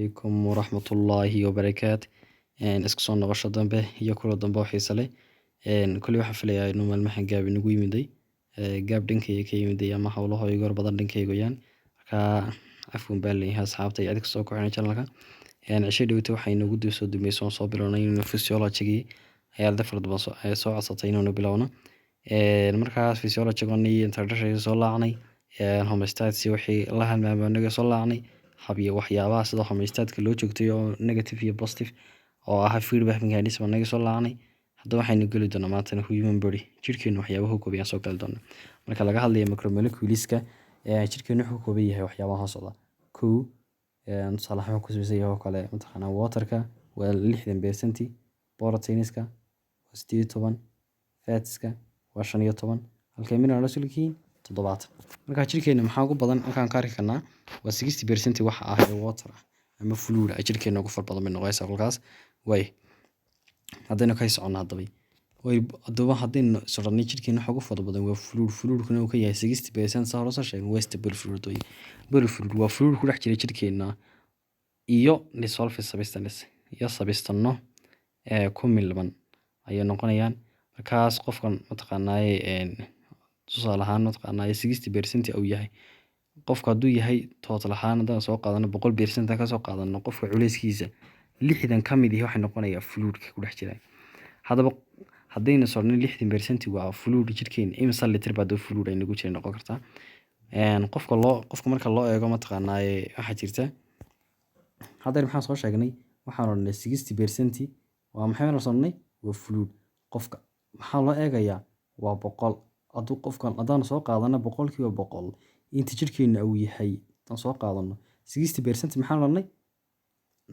عليكم ورحمة الله وبركاته. isku soo noqosho dambe iyo kulo dambe oo xiiso leh. Kulli waxaan filayaa inuu maalmahan gaab inagu yimiday. Gaab dhankayga ka yimiday ama hawlaha iga hor badan dhankayga yaan. Marka afwan baa leeyahay asxaabta iyo adiga soo kooxna channelka. Cisho dhawta waxay inagu dib soo dumeysay soo bilownay inuu physiology ayaa dafar badan soo codsatay inuu bilowno. Markaas physiology-gani introduction soo laacnay. Homeostasis wixii la halmaamay naga soo laacnay. Habiye waxyaabaha sida homeostatka loo joogtay oo negative iyo positive oo ah feedback mechanism naga soo laacnay. Hadda waxaynu geli doonaa maanta human body jirkeenu waxyaabaha kooban soo gali doona. Marka laga hadlayo macromoleculeska jirkeenu wuxuu kooban yahay waxyaabaha socda. Tusaale ahaan ku saabsan yahay kale mataqaana waterka waa 60%, proteinska waa 18, fatska waa 15, halka minerals likiin 7. Marka jirkeenu maxaa ugu badan halkaan ka arki karnaa waa 60% waxa ah water ama fluid jirkeenu ugu far badan noqonaysa halkaas way haddana ka socon hadaba hadaba haddii socodnay jirkeenu waxa ugu far badan waa fluid-kuna uu ka yahay 60% soo horso sheegay wastable fluid way waa fluid ku dhex jira jirkeena iyo dissolved substances iyo substance ku milman ayay noqonayaan. Markaas qofkan mataqaanay tusaale ahaan mataqaanay 60% uu yahay qofka hadduu yahay total ahaan haddaan soo qaadano 100% ka soo qaadano qofka culeyskiisa 60 ka mid ah waxay noqonayaa fluid ku dhex jira. Hadaba haddayna socodnay 60% waa fluid jirkeena imisa litir baad fluid ay nagu jira noqon kartaa. Qofka marka loo eego mataqaanay waxa jirta haddana maxaan soo sheegnay waxaan oranay 60% waa maxay la socodnay waa fluid qofka maxaa loo eegayaa waa 100 hadduu qofkan haddaan soo qaadano 100% inta jirkeena uu yahay tan soo qaadano 60% maxaan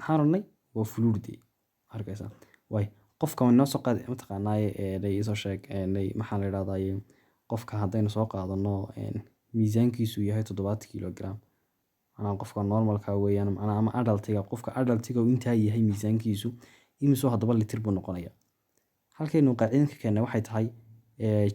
oranay waa fluid arkaysa way qofka ma soo qaad mataqaanay soo sheeg maxaa la yiraahdaa qofka haddaynu soo qaadano miisaankiisu yahay 7 kilogram ana qofka normalka weeyaan ama adultiga qofka adultiga inta yahay miisaankiisu imisoo hadaba litir buu noqonayaa. Halkaynu qaacidinka keena waxay tahay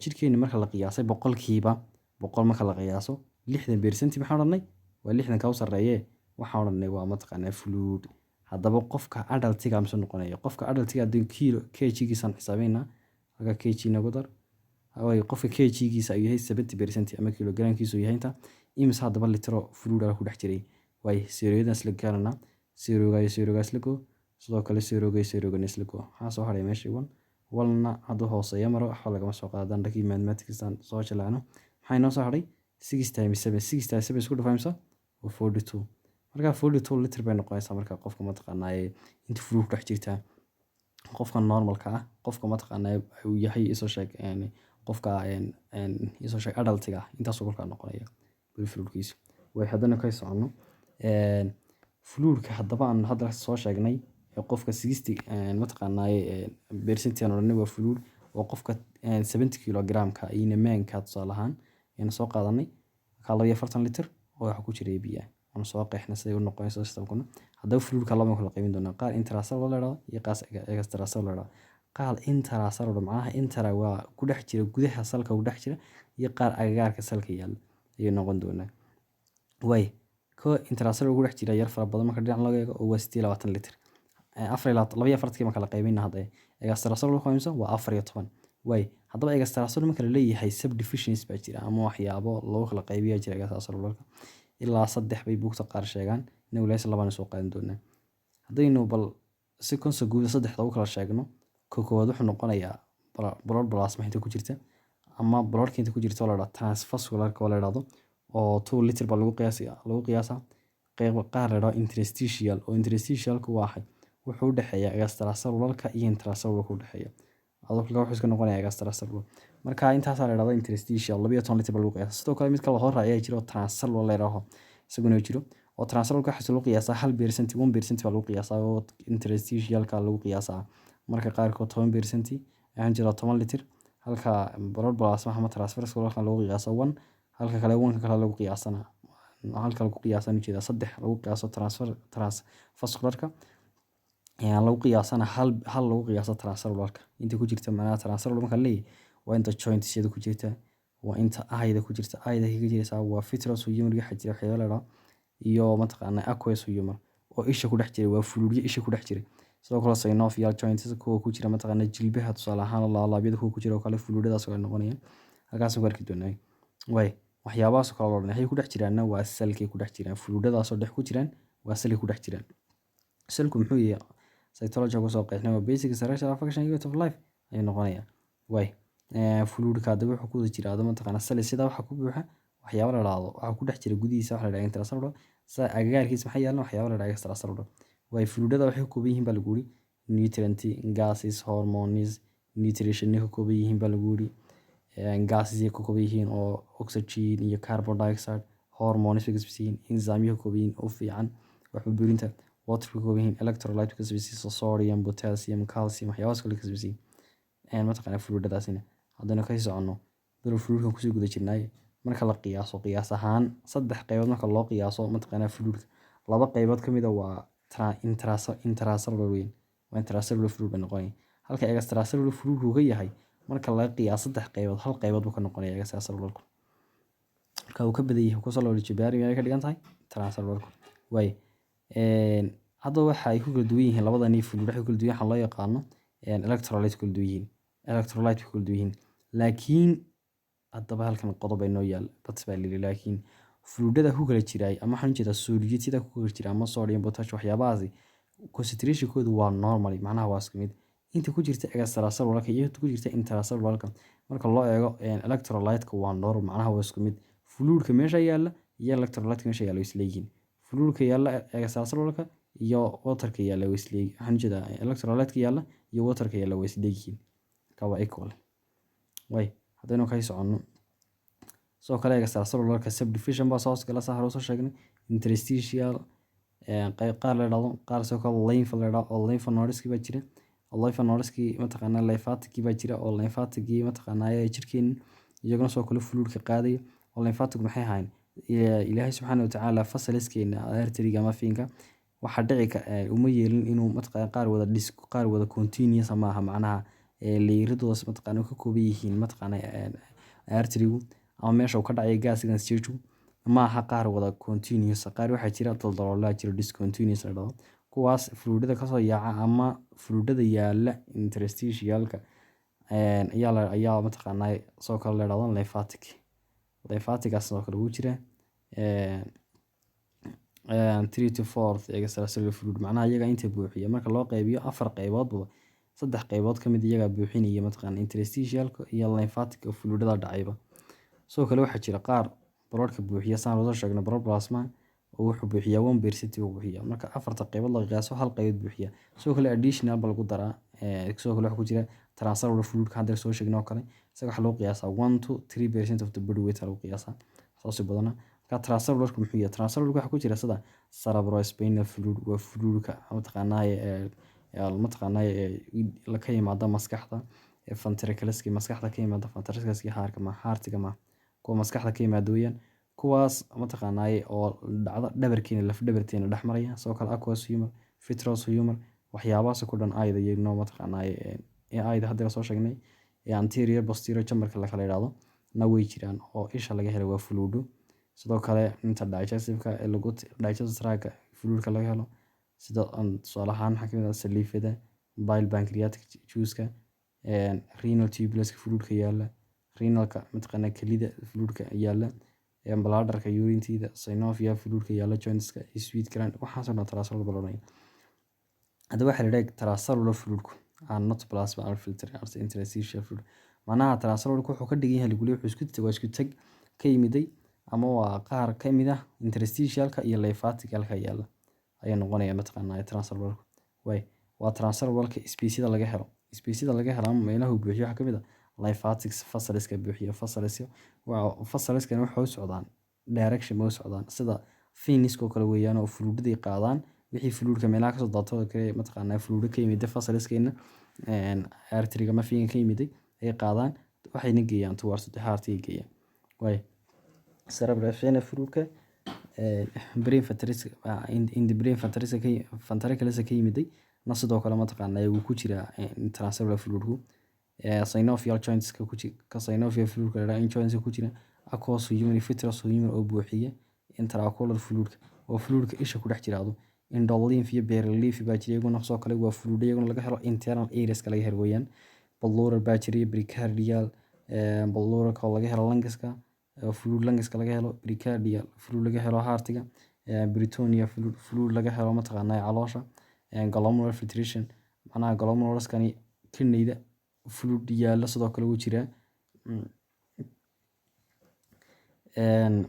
jirkeena marka la qiyaasay 100 marka la qiyaaso 60% maxaan oranay waa 60 ka u sareeyay waxaan oranay waa mataqaanay fluid. Hadaba qofka adultiga ma soo noqonaya qofka adultiga hadii kg-giisa xisaabayna halka kg nagu dar way qofka kg-giisa ay yahay 70% ama kilogram-kiisu yahay inta imis hadaba litro fluid ku dhex jiray way seereedaas la garanaa seerogaas la go sidoo kale seeroga nislago waxa soo haray meeshii walna haduu hooseeyo maro waxa laga soo qaadan dhaqii mathematics soo jalaano maxay noo soo haray 6 times 7 6 times 7 isku dhafaysa 42 marka 42 litir bay noqonaysaa marka qofka mataqaanay inta fluid ku dhex jirta qofka normalka ah qofka mataqaanay uu yahay isoo sheeg qofka isoo sheeg adultiga inta soo kala noqonaya fluidkiisa way haddana ka socono fluidka hadaba aan hadda soo sheegnay qofka 60 mataqaanay percent aan oranay waa fluid oo qofka 70 kilogram-ka ina maanka tusaale ahaan in soo qaadanay ka 42 litir oo waxa ku jira biyo aan soo qeexnay siday u noqonayso systemkuna hadaba fluidka laba kala qaybin doona qaar intracellular la yiraahdo iyo qaar extracellular la qaar intracellular macnaha intra waa ku dhex jira gudaha salka ku dhex jira iyo qaar agagaarka salka yaal ay noqon doonaa way ko intracellular ku dhex jira yar fara badan marka dhinac laga eego oo waa 20 litir 42 marka la qaybina hadda extracellular qoyso waa 14 way hadaba extracellular marka la leeyahay subdivisions baa jira ama waxyaabo loo kala qaybiyo jira extracellularka ilaa 3 bay buugta qaar sheegan inuu leeyahay labana soo qaadan doonaa haddaynu bal si guud 3 u kala sheegno koowaad wuxuu noqonayaa blood plasma inta ku jirta ama bloodka inta ku jirta oo la yiraahdo transvascular oo la yiraahdo oo 2 litir baa lagu qiyaasaa qayb qaar la yiraahdo interstitial oo interstitialku waa wuxuu u dhaxeeyaa extracellularka iyo intracellularka u dhaxeeya adoo wuxuu iska noqonayaa extracellular marka intaas la yiraahdo interstitial 12 litir baa lagu qiyaasaa sidoo kale mid kale hor ayaa jira transcellular la yiraahdo isaguna jiro oo transcellularka waxa lagu qiyaasaa 1% baa lagu qiyaasaa oo interstitialka lagu qiyaasaa marka qaar kood 10% aan jira 10 litir halka blood plasma ama transvascularka lagu qiyaaso 1 halka kale 1 kale lagu qiyaasana halka lagu qiyaasana jira 3 lagu qiyaaso transvascularka lagu qiyaasana hal lagu qiyaaso transcellularka inta ku jirta macnaha transcellular marka leeyahay waa inta joints-yada ku jirta waa inta ayda ku jirta ayda kaga jiraysa waa vitreous humor xajira xeelada iyo mataqaanaa aqueous humor oo isha ku dhex jira, waa fluidyo isha ku dhex jira. Sidoo kale synovial joints kuwa ku jira mataqaanaa jilbaha tusaale ahaan laalaabyada kuwa ku jira oo kale fluidyadaas ay noqonayaan. Halkaas ku arki doonaa. Waxyaabahaas kale oo dhan waxay ku dhex jiraanna waa cellkay ku dhex jiraan. Fluidyadaas oo dhex ku jiraan waa cellkay ku dhex jiraan. Cellku muxuu yahay? Cytology ku soo qeexnay waa basic structure function unit of life ayuu noqonayaa. Fluidka hadaba wuxuu ku wada jiraa mataqaanaa cell sida waxa ku buuxa waxyaabo la yiraahdo waxa ku dhex jira gudihiisa waxa la yiraahdo intracellular agagaarkiisa maxay yeelan waxyaabo la yiraahdo extracellular. Fluidyada waxay ka kooban yihiin baa lagu yiri nutrient, gases, hormones, nutrition ka kooban yihiin baa lagu yiri. Gases ka kooban yihiin oo oxygen iyo carbon dioxide, hormones ka kooban yihiin, enzymes ka kooban yihiin oo fiican wax burburinta, water ka kooban yihiin, electrolytes ka kooban yihiin, sodium, potassium, calcium waxyaabahaas kale ka kooban yihiin. Mataqaanaa fluidyadaasina haddana ka socono fluidkan ku sii guda jirnay marka la qiyaas ahaan 3 qaybood marka loo qiyaaso mataqaanaa fluidka 2 qaybood kamid ah waa intracellular weyn waa intracellular fluid bay noqonayaan. Halka extracellular fluid uu yahay marka la qiyaaso 3 qaybood 1 qaybood buu ka noqonayaa extracellular. Marka uu ka badan yahay ku soo loo jibaari ay ka dhigan tahay intracellular. Hadda waxa ay ku kala duwan yihiin labadani fluid waxay ku kala duwan yihiin loo yaqaano electrolytes ku kala duwan yihiin. Electrolytes ku kala duwan yihiin. Laakiin haddaba halkan qodob ay noo yaal laakiin fluidyada ku kala jiray ama waxaan jeedaa solid-yada ku kala jira ama sodium, potassium waxyaabahaasi concentration koodu waa normal macnaha waa isku mid. Inta ku jirta extracellular iyo inta ku jirta intracellular marka loo eego electrolyte waa normal macnaha waa isku mid. Fluidka meesha yaala iyo electrolyte meesha yaala isla yihiin. Fluidka yaala extracellular iyo waterka yaala way isla yihiin. Waxaan jeedaa electrolyte yaala iyo waterka yaala way isla yihiin. Ka waa equal. Haddana ka socono soo kale extracellular subdivision baa soo kala saaro soo sheegnay interstitial qaar la yiraahdo qaar soo kale lymph la yiraahdo oo lymph nodes baa jira. Lymph nodes mataqaanaa lymphatic baa jira oo lymphatic mataqaanaa ay jirkeen iyaguna soo kale fluidka qaaday oo lymphatic maxay ahayn Ilaahay subxaanahu wa ta'aala fasalskeena artery-ga ama fiinka waxa dhici uma yeelin inuu mataqaanaa qaar wada continuous ama macnaha leeyahadoos mataqaanaa ka kooban yihiin mataqaanaa artery-gu ama meesha uu ka dhacay gaasigan stage ma aha qaar wada continuous qaar waxa jira daldaloolaa jira discontinuous la yiraahdo kuwaas fluidyada ka soo yaaca ama fluidyada yaala interstitialka ayaa mataqaanaa soo kale la yiraahdo lymphatic soo kale uu jira 3 to 4 extracellular fluid macnaha iyaga inta buuxiya marka loo qaybiyo 4 qayboodba 3 qaybood kamid iyaga buuxinaya mataqaanaa interstitialka iyo lymphatic fluidyada dhacayba. Soo kale waxa jira qaar bloodka buuxiya saan loo sheegnay blood plasma oo wuxuu buuxiyaa 1% uu buuxiyaa marka 4 qaybood la qiyaaso hal qaybood buuxiya. Soo kale additional bal lagu daraa soo kale waxa ku jira transcellular fluid ka hadda soo sheegnay oo kale isaga waxa loo qiyaasaa 1 to 3% of the body weight lagu qiyaasaa soo badana. Marka transcellular muxuu yahay? Transcellular waxa ku jira sida cerebrospinal fluid waa fluidka mataqaanaa la ka yimaada maskaxda ventricular maskaxda ka yimaada ventricular heart-ga kuwa maskaxda ka yimaada weeyaan kuwaas mataqaanaa oo dhacda dhabarkeena laf dhabarteena dhex maraya soo kale aqueous humor vitreous humor waxyaabahaas ku dhan ayda iyagoo mataqaanaa ayda hadda soo sheegnay anterior posterior chamberka la kala yiraahdo na way jiraan oo isha laga helo waa fluido sidoo kale inta digestive-ka lagu digestive tract fluidka laga helo sida tusaale ahaan waxa kamid ah salivada bile pancreatic juice-ka renal tubulus fluidka yaala renalka mataqaanaa kelida fluidka yaala bladderka urine-tida synovial fluidka yaala joints-ka sweet gland waxaas oo dhan transcellular balonay. Hadda waxa la yiraahdaa transcellular fluidku not plasma or filter interstitial fluid macnaha transcellular wuxuu ka dhigan yahay guli wuxuu isku tag ka yimiday ama waa qaar ka mid ah interstitialka iyo lymphaticalka yaala ay noqonaya mataqaanaa transcellular waa transcellularka species-da laga helo species-da laga helo meelaha uu buuxiyo waxa kamid ah lymphatic fasciculus buuxiyo fasciculus-kan waxa uu socdaan direction ma socdaan sida veins oo kale weeyaan oo fluidada qaadaan wixii fluidka meelaha ka soo daato kale mataqaanaa fluid ka yimid fasciculus-keena artery-ga ma fiin ka yimid ay qaadaan waxayna geeyaan towards the heart-ga geeyaan cerebrospinal fluidka brain ventricular ka yimid na sidoo kale mataqaanaa uu ku jira transcellular fluidku synovial joints-ka ka synovial fluidka la joints-ka ku jira aqueous humor vitreous humor oo buuxiya intraocular fluidka oo fluidka isha ku dhex jiraado Endolymph iyo Barrel-leaf baa jira iyaguna sidoo kale waa fluid iyaguna laga helo internal areas-ka laga helo weeyaan. Pleural baa jira iyo Precardial, Pleuralka oo laga helo lungs-ka, fluid lungs-ka laga helo, Precardial fluid laga helo heart-ga, Peritoneal fluid laga helo mataqaanaa caloosha, Glomerular filtration macnaha glomerulus-kani kidneyda fluid yaalla sidoo kale wuu jiraa.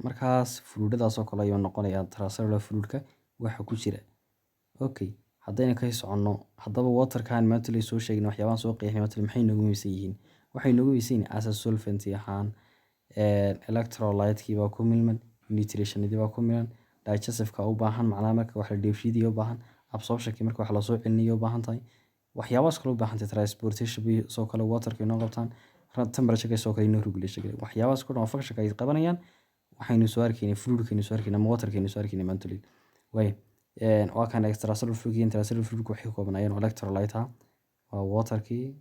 Markaas fluidadaas oo kale ayuu noqonayaa intracellular fluid-ka waxa ku jira. Okay, haddaynu ka soconno haddaba water-kan maanta la soo sheegin waxyaabahan soo qeexnay maanta maxay noogu muhiimsan yihiin? Waxay noogu muhiimsan yihiin as a solvent ahaan, electrolyte-kii baa ku milman, nutrition-dii baa ku milman, digestive-ka u baahan macnaha marka wax la dheefshiidiyo u baahan, absorption-kii marka wax la soo celinayo u baahan tahay. Waxyaabahaas kale u baahan tahay transportation soo kale water-ka inoo qabtaan, temperature-ka soo kale inoo regulation. Waxyaabahaas ku dhan function ay qabanayaan waxaynu soo arkaynay fluid-kaynu soo arkaynay ama water-kaynu soo arkaynay maanta. Way waa kan extracellular fluid iyo intracellular fluid waxay ka koobnaayeen electrolyte waa water-kii,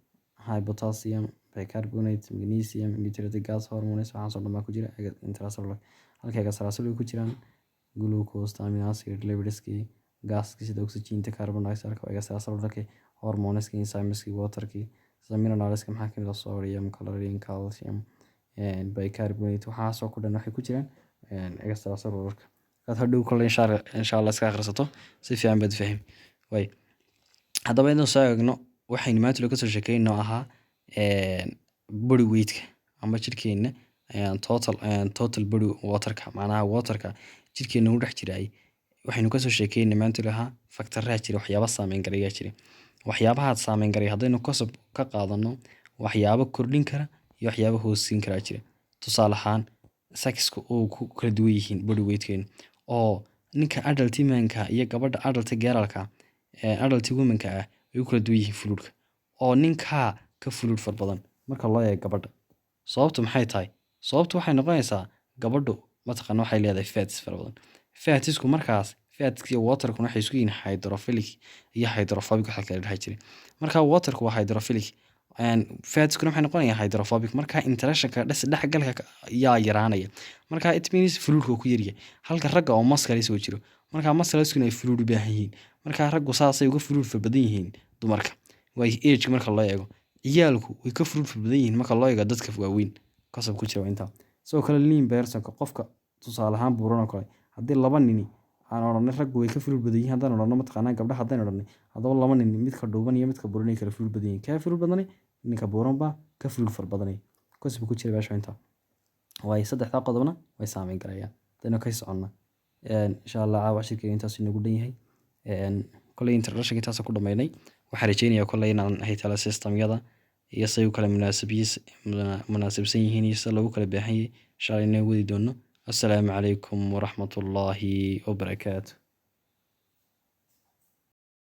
high potassium, bicarbonate, magnesium, nitric gas, hormones waxaan soo dhamaan ku jira intracellular. Halka extracellular ku jiraan glucose, amino acid, lipids-kii, gas-kii sida oxygen-ta, carbon dioxide, extracellular-kii, hormones-kii, enzymes-kii, water-kii, sida minerals-ka maxaa kamid ah sodium, chlorine, calcium, bicarbonate waxaasoo ku dhan waxay ku jiraan extracellular-ka. Hada hadhow kale insha Allah iska akhrisato si fiican baad fahmi. Way haddaba inuu soo eegno waxaynu maanta ka soo sheekeynoo ahaa body weight-ka ama jirkeena total body water-ka macnaha water-ka jirkeena u dhex jiray waxaynu ka soo sheekeynay maanta lahaa factor-raha jira waxyaabo saameyn garaya jira. Waxyaabaha saameyn garaya haddaynu ka qaadano waxyaabo kordhin kara iyo waxyaabo hoosin kara jira. Tusaale ahaan sex-ku oo ku kala duwan yihiin body weight-keena oo ninka adult man-ka iyo gabadha adult girl-ka adult woman-ka ah ay kala duwan yihiin fluid-ka oo ninka ka fluid far badan marka loo eego gabadha. Sababtu maxay tahay? Sababtu waxay noqonaysaa gabadhu mataqaana waxay leedahay fats far badan. Fats-ku markaas fats-ka iyo water-ku waxay isku yihiin hydrophilic iyo hydrophobic waxa kala dhahay jiray. Marka water-ku waa hydrophilic fats-ku waxay noqonayaan hydrophobic marka interaction-ka dhexgalka yaa yaraanaya. Marka it means fluid-ku ku yaryahay halka ragga oo muscle soo jiro. Marka muscle-ku ay fluid u baahan yihiin. Marka raggu saasay uga fluid far badan yihiin dumarka. Way age marka loo eego ciyaalku way ka fluid far badan yihiin marka loo eego dadka waaweyn kasab ku jira inta. Sidoo kale lean person-ka qofka tusaale ahaan buuran oo kale haddii laba nin aan oranay raggu way ka fluid badan yihiin haddana oranay mataqaanaa gabdhaha haddana oranay haddaba laba nin midka dhuuban iyo midka buuran ay kala fluid badan yihiin. Ka fluid badan ninka buuran baa ka fluid far badan kasab ku jira meesha inta. Way saddexda qodobna way saameyn garayaan. Hadaynu ka soconna insha Allah caawa shirkeyga intaas inagu dhan yahay. Kolay introduction intaas ku dhameynay waxaan rajeynayaa kolay inaan hay'adaha system-yada iyo say u kala munaasabsan yihiin iyo sida lagu kala baahan yahay insha Allah inaan wadi doono. Assalaamu calaykum waraxmatullaahi wabarakaatuh.